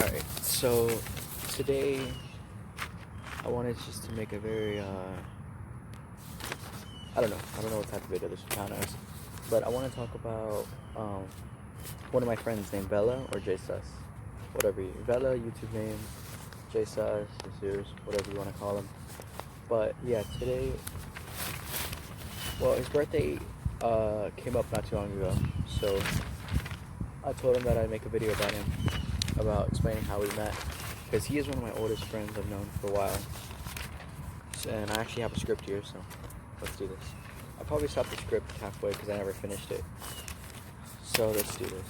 Alright, so today I wanted just to make a very, I don't know what type of video this will count as, but I want to talk about one of my friends named Vela or JSUS, whatever Vela, YouTube name, JSUS, Jesus, whatever you want to call him. But yeah, today, well, his birthday came up not too long ago, so I told him that I'd make a video about him, about explaining how we met, because he is one of my oldest friends I've known for a while. And I actually have a script here, so let's do this. I probably stopped the script halfway because I never finished it. So let's do this.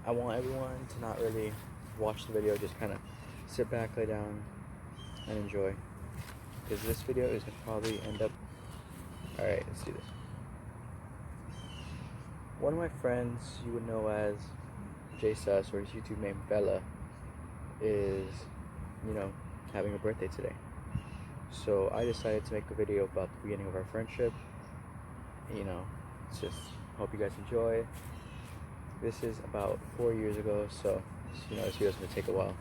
I want everyone to not really watch the video, just kind of sit back, lay down, and enjoy. Because this video is going to probably end up... Alright, let's do this. One of my friends you would know as JSUS, or his YouTube name Vela, is, having a birthday today. So I decided to make a video about the beginning of our friendship. It's just, hope you guys enjoy. This is about 4 years ago, so this video's gonna take a while.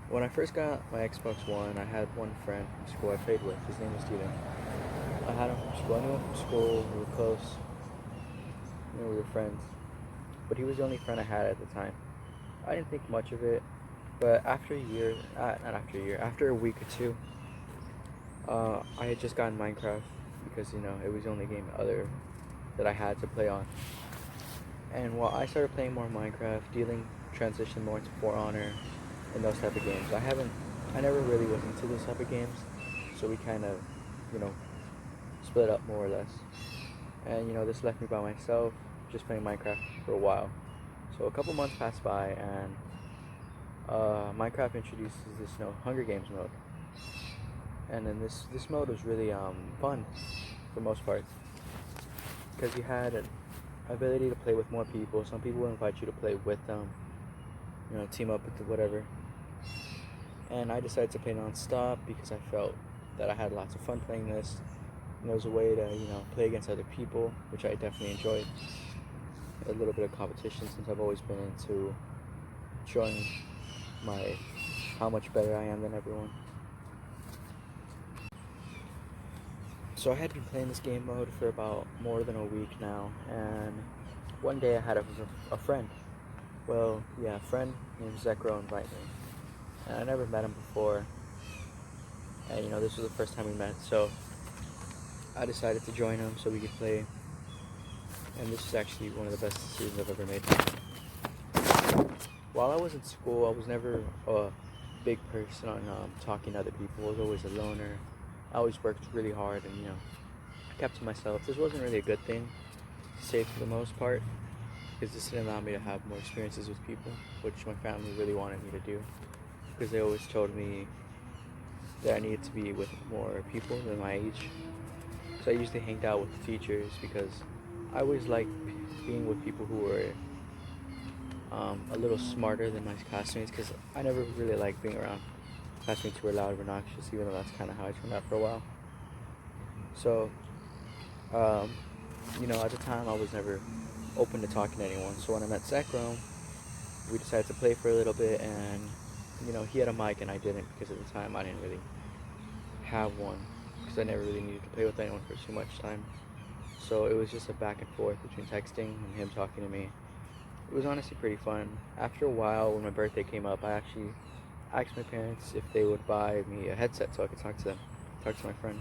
When I first got my Xbox One, I had one friend from school I played with. His name was Steven. I had him from school. I knew him from school. We were close. We were friends. But he was the only friend I had at the time. I didn't think much of it, but after a week or two, I had just gotten Minecraft because, it was the only game that I had to play on. And while I started playing more Minecraft, transitioned more into For Honor and those type of games. I never really was into those type of games, so we kind of, split up more or less. And, this left me by myself, just playing Minecraft for a while. So a couple months passed by, and Minecraft introduces this Hunger Games mode. And then this mode was really fun for most part, because you had an ability to play with more people. Some people would invite you to play with them, team up with whatever. And I decided to play non-stop because I felt that I had lots of fun playing this. And it was a way to, play against other people, which I definitely enjoyed. A little bit of competition, since I've always been into showing how much better I am than everyone. So I had been playing this game mode for about more than a week now, and one day I had a friend. Well, yeah, a friend named Zekro invite me. And I never met him before. And this was the first time we met, so I decided to join him so we could play. And this is actually one of the best decisions I've ever made. While I was in school, I was never a big person on talking to other people. I was always a loner. I always worked really hard and, I kept to myself. This wasn't really a good thing to say for the most part, because this didn't allow me to have more experiences with people, which my family really wanted me to do, because they always told me that I needed to be with more people than my age. So I usually hanged out with the teachers, because I always liked being with people who were a little smarter than my classmates, because I never really liked being around classmates who were loud or obnoxious, even though that's kind of how I turned out for a while. So, at the time I was never open to talking to anyone. So when I met Zekro, we decided to play for a little bit, and he had a mic and I didn't, because at the time I didn't really have one, because I never really needed to play with anyone for too much time. So it was just a back and forth between texting and him talking to me. It was honestly pretty fun. After a while, when my birthday came up, I actually asked my parents if they would buy me a headset so I could talk to my friend.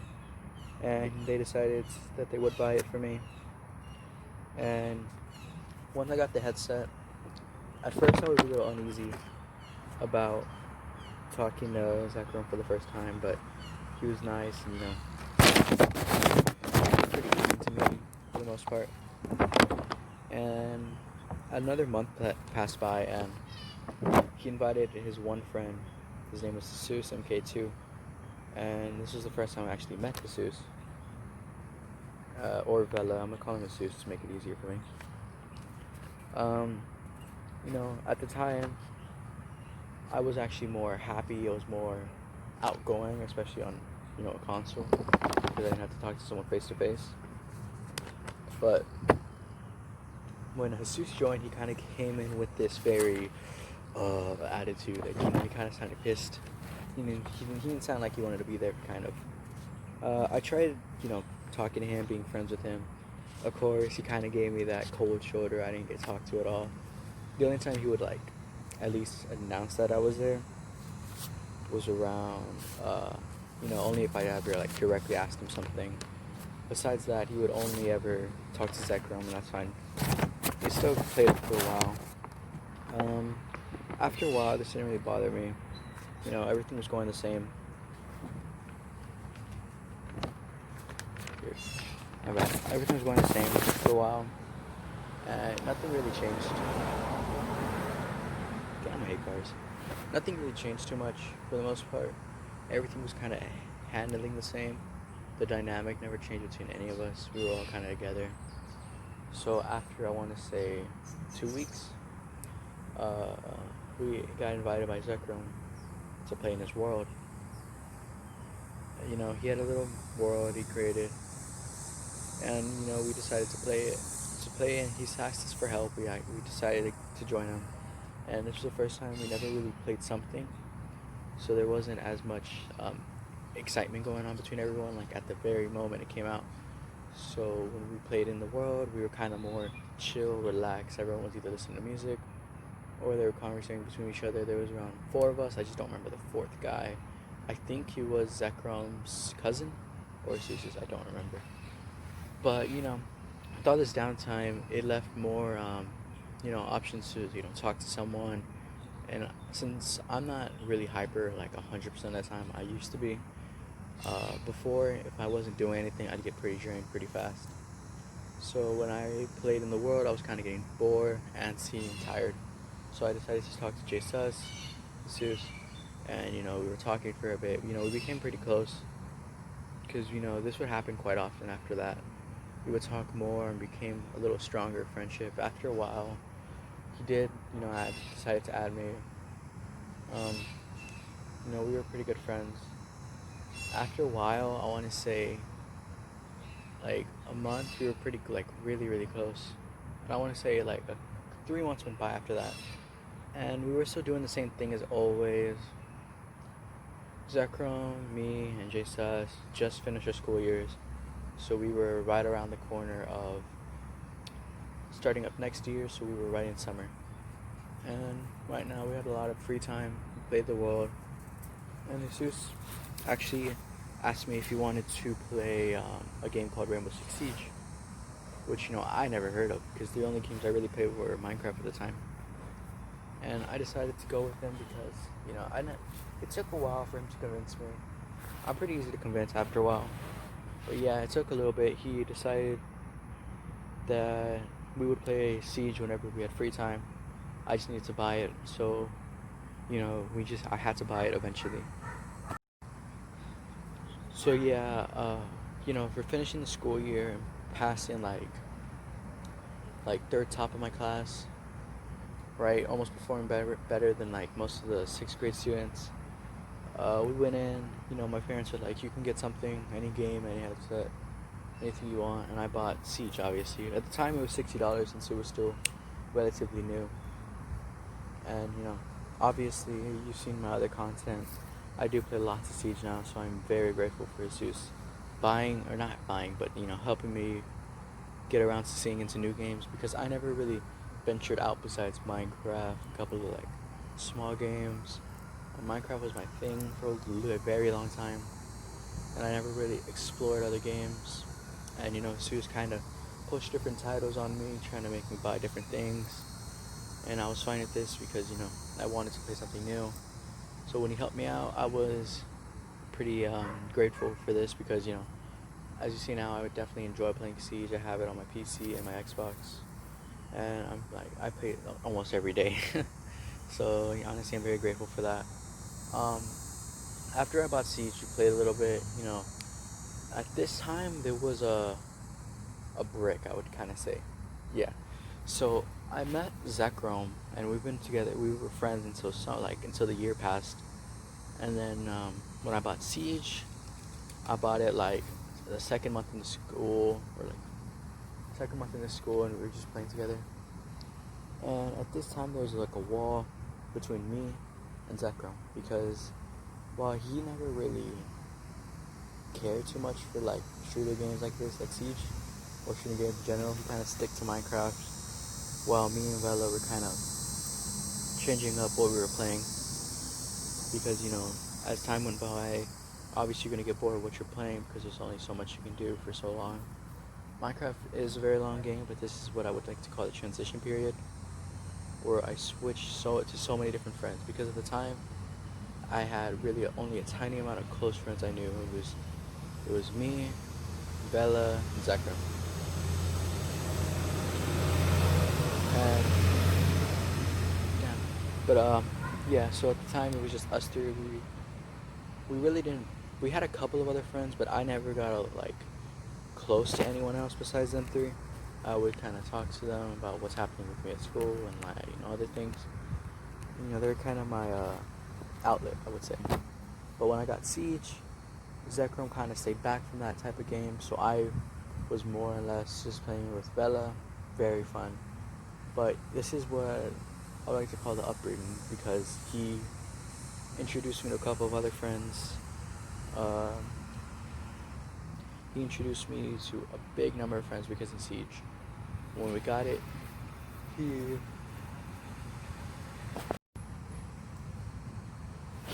And they decided that they would buy it for me. And once I got the headset, at first I was a little uneasy about talking to Zekro for the first time, but he was nice and, pretty easy to me for the most part. And another month passed by, and he invited his one friend. His name was Jesus MK2, and this was the first time I actually met Jesus, or Vela. I'm gonna call him Jesus to make it easier for me. At the time, I was actually more happy. I was more outgoing, especially on a console, because I didn't have to talk to someone face to face. But when Jesus joined, he kind of came in with this very attitude. Like, he kind of sounded pissed. He didn't sound like he wanted to be there, kind of. I tried, talking to him, being friends with him. Of course, he kind of gave me that cold shoulder. I didn't get talked to at all. The only time he would, like, at least announce that I was there was around, only if I ever, like, directly asked him something. Besides that, he would only ever talk to Zekrom, and that's fine. He still played it for a while. After a while, this didn't really bother me. Everything was going the same. My bad. Everything was going the same for a while, and nothing really changed. Damn, I hate cars. Nothing really changed too much for the most part. Everything was kind of handling the same. The dynamic never changed between any of us. We were all kind of together. So after, I want to say, 2 weeks, we got invited by Zekrom to play in his world. He had a little world he created, and we decided to play it. And he asked us for help. We decided to join him, and this was the first time we never really played something, so there wasn't as much excitement going on between everyone, like at the very moment it came out. So when we played in the world, we were kind of more chill, relaxed. Everyone was either listening to music or they were conversing between each other. There was around 4 of us. I just don't remember the 4th guy. I think he was Zekrom's cousin or Zeus's, I don't remember. But with all this downtime, it left more options to talk to someone. And since I'm not really hyper like 100% of the time I used to be, before, if I wasn't doing anything, I'd get pretty drained pretty fast. So when I played in the world, I was kind of getting bored, antsy, and tired. So I decided to talk to Jesus, and we were talking for a bit. We became pretty close, because this would happen quite often after that. We would talk more and became a little stronger friendship. After a while, he did, decided to add me. We were pretty good friends. After a while, I want to say, like a month, we were pretty, like, really, really close. And I want to say, like, 3 months went by after that. And we were still doing the same thing as always. Zekrom, me, and Jesus just finished our school years. So we were right around the corner of starting up next year, so we were right in summer. And right now we had a lot of free time. We played the world. And Jesus actually asked me if he wanted to play a game called Rainbow Six Siege, which I never heard of, because the only games I really played were Minecraft at the time. And I decided to go with him because it took a while for him to convince me. I'm pretty easy to convince after a while, but yeah, it took a little bit. He decided that we would play Siege whenever we had free time. I just needed to buy it, so I had to buy it eventually. So yeah, for finishing the school year and passing like third top of my class, right, almost performing better than like most of the 6th grade students. We went in, my parents were like, you can get something, any game, any headset, anything you want, and I bought Siege, obviously. At the time it was $60 since it was still relatively new. And obviously you've seen my other content. I do play lots of Siege now, so I'm very grateful for Jesus helping me get around to seeing into new games, because I never really ventured out besides Minecraft, a couple of like small games. Minecraft was my thing for a very long time, and I never really explored other games. And Jesus kind of pushed different titles on me, trying to make me buy different things, and I was fine with this because I wanted to play something new. So when he helped me out, I was pretty grateful for this, because as you see now, I would definitely enjoy playing Siege. I have it on my PC and my Xbox, and I play it almost every day. So honestly, I'm very grateful for that. After I bought Siege, we played a little bit. At this time there was a brick, I would kind of say. Yeah. So I met Zekrom, and we've been together. We were friends until the year passed, and then when I bought Siege, I bought it like the second month in the school, and we were just playing together. And at this time there was like a wall between me and Zekrom, because while he never really cared too much for like shooter games like this, like Siege, or shooting games in general, he kind of stick to Minecraft, while me and Vela were kind of changing up what we were playing, because as time went by, obviously you're gonna get bored of what you're playing because there's only so much you can do for so long. Minecraft is a very long game, but this is what I would like to call the transition period, where I switched to so many different friends, because at the time I had really only a tiny amount of close friends I knew. It was me, Vela, and Zekrom. And yeah, but yeah. So at the time it was just us three. We really didn't. We had a couple of other friends, but I never got like close to anyone else besides them three. I would kind of talk to them about what's happening with me at school and like other things. They're kind of my outlet, I would say. But when I got Siege, Zekrom kind of stayed back from that type of game, so I was more or less just playing with Vela. Very fun. But this is what I like to call the upbringing, because he introduced me to a couple of other friends. He introduced me to a big number of friends because of Siege. When we got it, he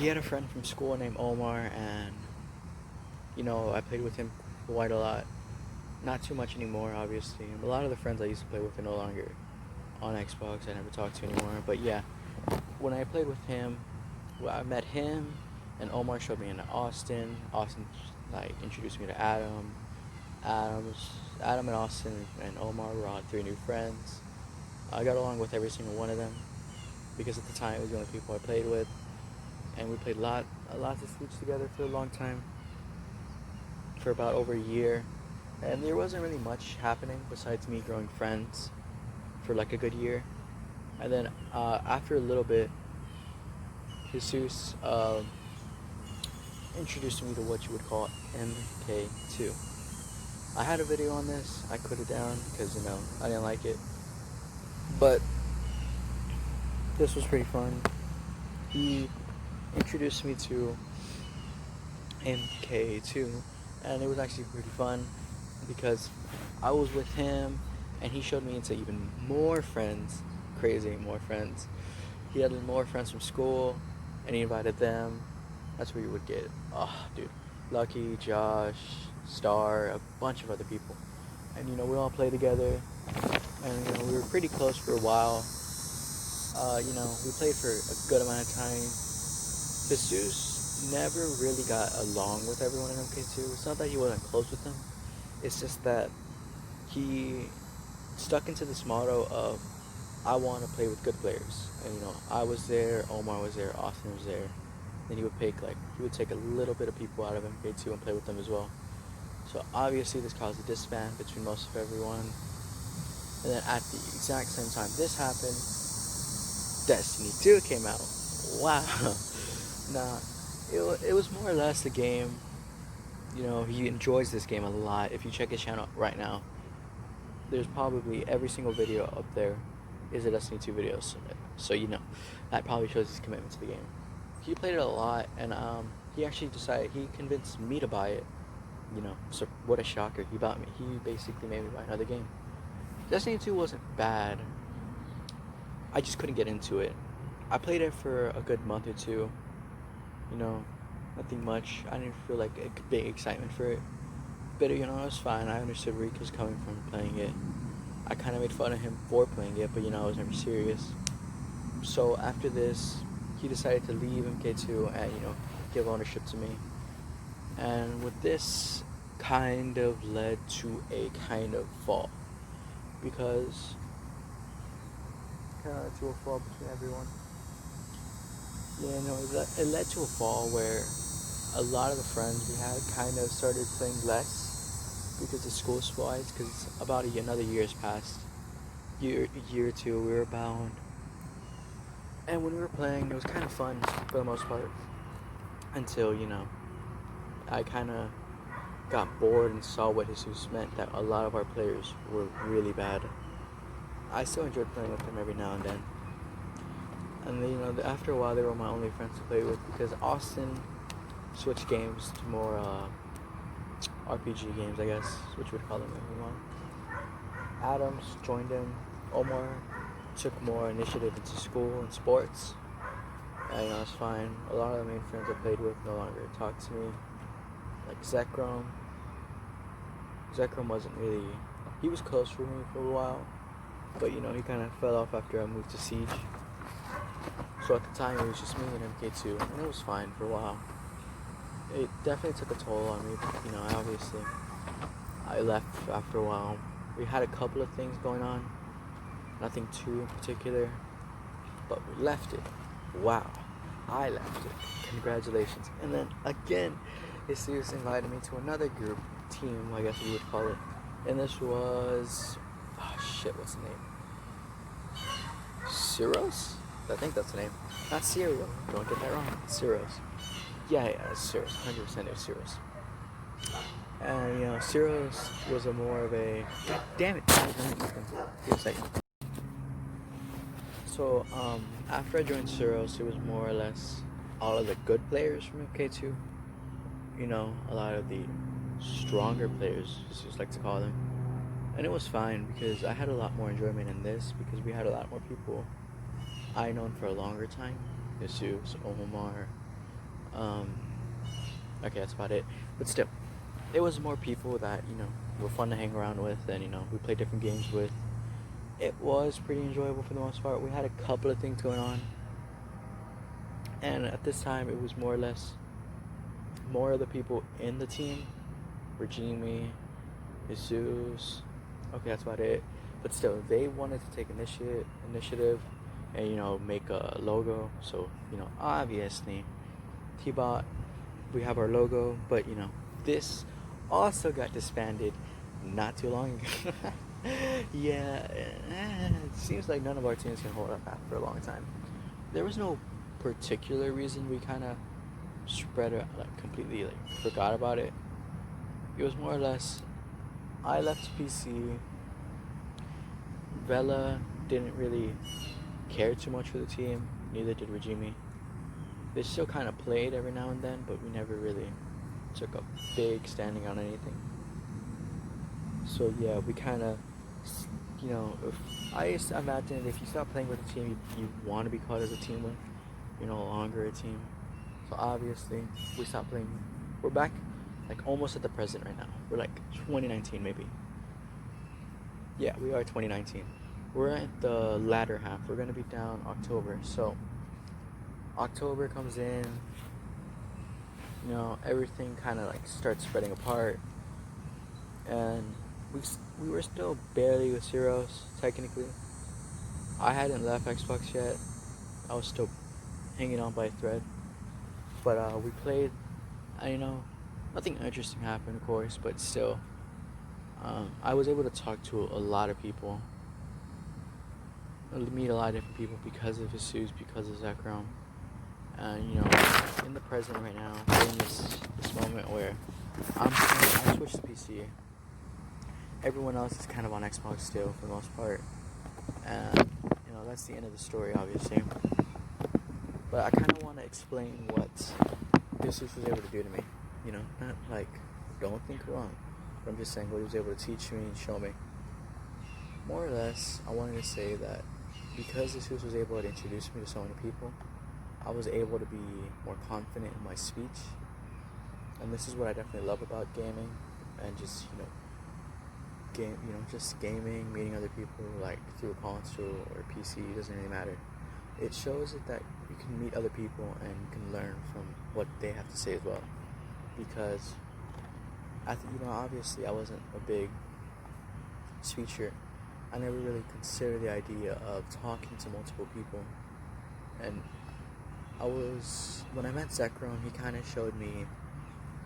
had a friend from school named Omar, and I played with him quite a lot. Not too much anymore, obviously. A lot of the friends I used to play with are no longer on Xbox. I never talk to anymore. But yeah, when I played with him, I met him, and Omar showed me into Austin. Austin like introduced me to Adam. Adam and Austin and Omar were on 3 new friends. I got along with every single one of them because at the time it was the only people I played with, and we played lots of Siege together for a long time, for about over a year, and there wasn't really much happening besides me growing friends for like a good year. And then after a little bit, Jesus introduced me to what you would call MK2. I had a video on this. I put it down because I didn't like it, but this was pretty fun. He introduced me to MK2, and it was actually pretty fun because I was with him and he showed me into even more friends. Crazy, more friends. He had more friends from school and he invited them. That's where you would get, dude, Lucky, Josh, Star, a bunch of other people. And we all played together, and we were pretty close for a while. We played for a good amount of time. Jesus never really got along with everyone in MK2. It's not that he wasn't close with them. It's just that he stuck into this motto of, I want to play with good players. And I was there, Omar was there, Austin was there. Then he would take a little bit of people out of MK2 and play with them as well. So obviously this caused a disband between most of everyone. And then at the exact same time this happened, Destiny 2 came out. Wow. Nah, it was more or less the game. He enjoys this game a lot. If you check his channel right now, there's probably every single video up there is a Destiny 2 video. So that probably shows his commitment to the game. He played it a lot, and he convinced me to buy it. So what a shocker. He basically made me buy another game. Destiny 2 wasn't bad. I just couldn't get into it. I played it for a good month or two. Nothing much. I didn't feel like a big excitement for it. But it was fine. I understood where he was coming from playing it. I kind of made fun of him for playing it, but I was never serious. So after this, he decided to leave MK2 and give ownership to me. And with this kind of led to a kind of fall, because to a fall between everyone. It led to a fall where a lot of the friends we had kind of started playing less because of school-wise, because about another year has passed. Year or two, we were bound. And when we were playing, it was kind of fun for the most part, until, I kind of got bored and saw what Jesus meant, that a lot of our players were really bad. I still enjoyed playing with them every now and then, And then, after a while, they were my only friends to play with because Austin switched games to more RPG games, I guess, which would call them everyone. Adams joined him. Omar took more initiative into school and sports. And, it's fine. A lot of the main friends I played with no longer talk to me. Like Zekrom. Zekrom wasn't really... He was close for me for a while. But, he kind of fell off after I moved to Siege. So at the time, it was just me and MK2. And it was fine for a while. It definitely took a toll on me. I left after a while. We had a couple of things going on. Nothing too in particular. But we left it. Wow. I left it. Congratulations. And then again, Jesus invited me to another group, team, I guess you would call it. And this was... what's the name? Syros? I think that's the name. Not Cereal. Don't get that wrong. Syros. Yeah, it's Syros. 100% it was Syros. And, Syros was more of a... God damn it. Give a second. So, after I joined Syros, it was more or less all of the good players from MK2. A lot of the stronger players, as you just like to call them. And it was fine because I had a lot more enjoyment in this because we had a lot more people I known for a longer time. Jesus, Omar. Okay, that's about it. But still, it was more people that, were fun to hang around with and, we played different games with. It was pretty enjoyable for the most part. We had a couple of things going on. And at this time, it was more or less more of the people in the team. Regime, Jesus. Okay, that's about it. But still, they wanted to take initiative and, make a logo. So, obviously, T-Bot, we have our logo. But, this also got disbanded not too long ago. Yeah, it seems like none of our teams can hold up after a long time. There was no particular reason we kind of spread it, completely forgot about it. It was more or less, I left PC. Vela didn't really care too much for the team, neither did Regime. They still kind of played every now and then, but we never really took a big standing on anything. So yeah, we kind of, if I used to imagine if you stop playing with a team you want to be called as a team with, you're no longer a team. So obviously, we stopped playing. We're back, almost at the present right now. We're 2019 maybe. Yeah, we are 2019. We're at the latter half. We're gonna be down October. So October comes in. Everything kind of starts spreading apart, and we were still barely with Zeros technically. I hadn't left Xbox yet. I was still hanging on by a thread. But we played, nothing interesting happened, of course, but still, I was able to talk to a lot of people, meet a lot of different people because of Jesus, because of Zekrom. And, in the present right now, we're in this moment where I switched to PC. Everyone else is kind of on Xbox still, for the most part. And, that's the end of the story, obviously. But I kind of want to explain what Jesus was able to do to me. Not don't think wrong. But I'm just saying what he was able to teach me and show me. More or less, I wanted to say that because Jesus was able to introduce me to so many people, I was able to be more confident in my speech. And this is what I definitely love about gaming and just, just gaming, meeting other people through a console or PC, doesn't really matter. It shows that you can meet other people and you can learn from what they have to say as well. Because, obviously I wasn't a big speaker. I never really considered the idea of talking to multiple people. And when I met Zekrom, he kind of showed me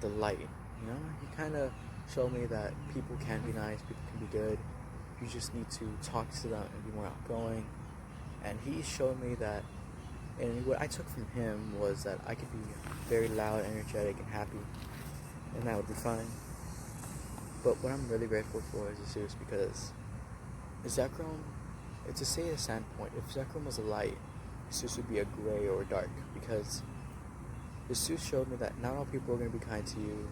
the light, He kind of showed me that people can be nice, people can be good. You just need to talk to them and be more outgoing. And he showed me that, and what I took from him was that I could be very loud, energetic, and happy, and that would be fine. But what I'm really grateful for is Jesus, because Zekrom, to say a standpoint, if Zekrom was a light, Jesus would be a gray or dark, because Jesus showed me that not all people are going to be kind to you.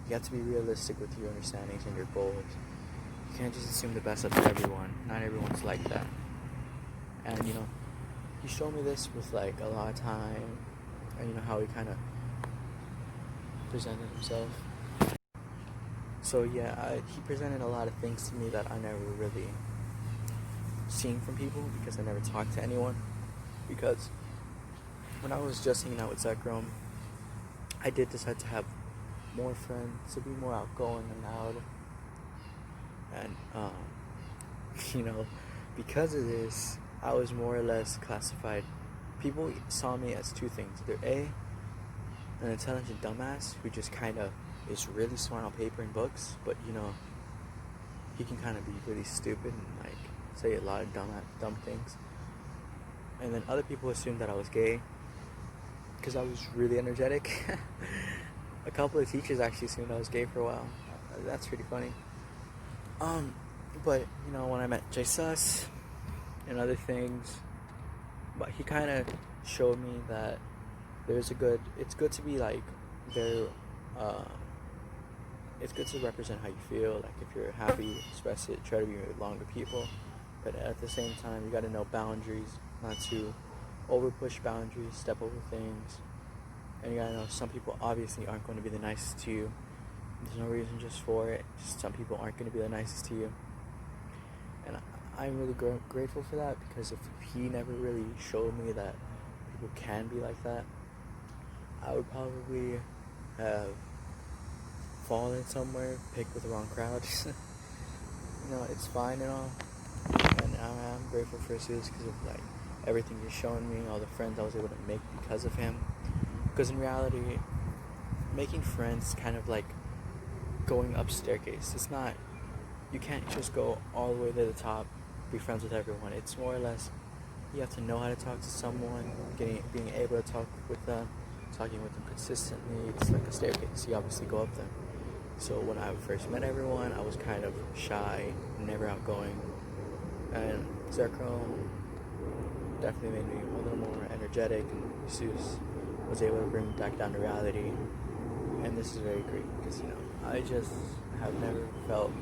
You have to be realistic with your understandings and your goals. You can't just assume the best of everyone. Not everyone's like that. And he showed me this with like a lot of time, and how he kind of presented himself. So yeah, he presented a lot of things to me that I never really seen from people, because I never talked to anyone. Because when I was just hanging out with Zekrom, I did decide to have more friends, to be more outgoing and loud. And because of this, I was more or less classified. People saw me as two things: either A, an intelligent dumbass who just kind of is really smart on paper and books, but he can kind of be really stupid and like say a lot of dumb things. And then other people assumed that I was gay because I was really energetic. A couple of teachers actually assumed I was gay for a while. That's pretty funny. But when I met Jesus and other things, but he kind of showed me that it's good to be like very, it's good to represent how you feel. Like if you're happy, express it, try to be along with people. But at the same time, you got to know boundaries, not to over push boundaries, step over things. And you got to know some people obviously aren't going to be the nicest to you. There's no reason just for it. Just some people aren't going to be the nicest to you. And I'm really grateful for that, because if he never really showed me that people can be like that, I would probably have fallen somewhere, picked with the wrong crowd. It's fine and all. And I'm grateful for Jesus because of like everything he's shown me, all the friends I was able to make because of him. Because in reality, making friends is kind of like going up staircase. It's not, you can't just go all the way to the top, be friends with everyone. It's more or less, you have to know how to talk to someone, being able to talk with them, talking with them consistently. It's like a staircase. You obviously go up them. So when I first met everyone, I was kind of shy, never outgoing. And Zekrom definitely made me a little more energetic, and Jesus was able to bring me back down to reality. And this is very great, because I just have never felt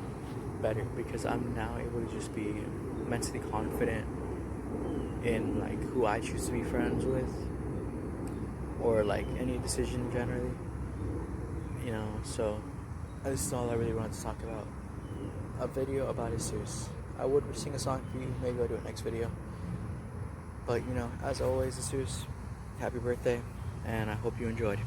better, because I'm now able to just be mentally confident in like who I choose to be friends with, or like any decision generally. So this is all I really wanted to talk about. A video about Jesus. I would sing a song for you, maybe I'll do it next video. But as always, Jesus, happy birthday, and I hope you enjoyed.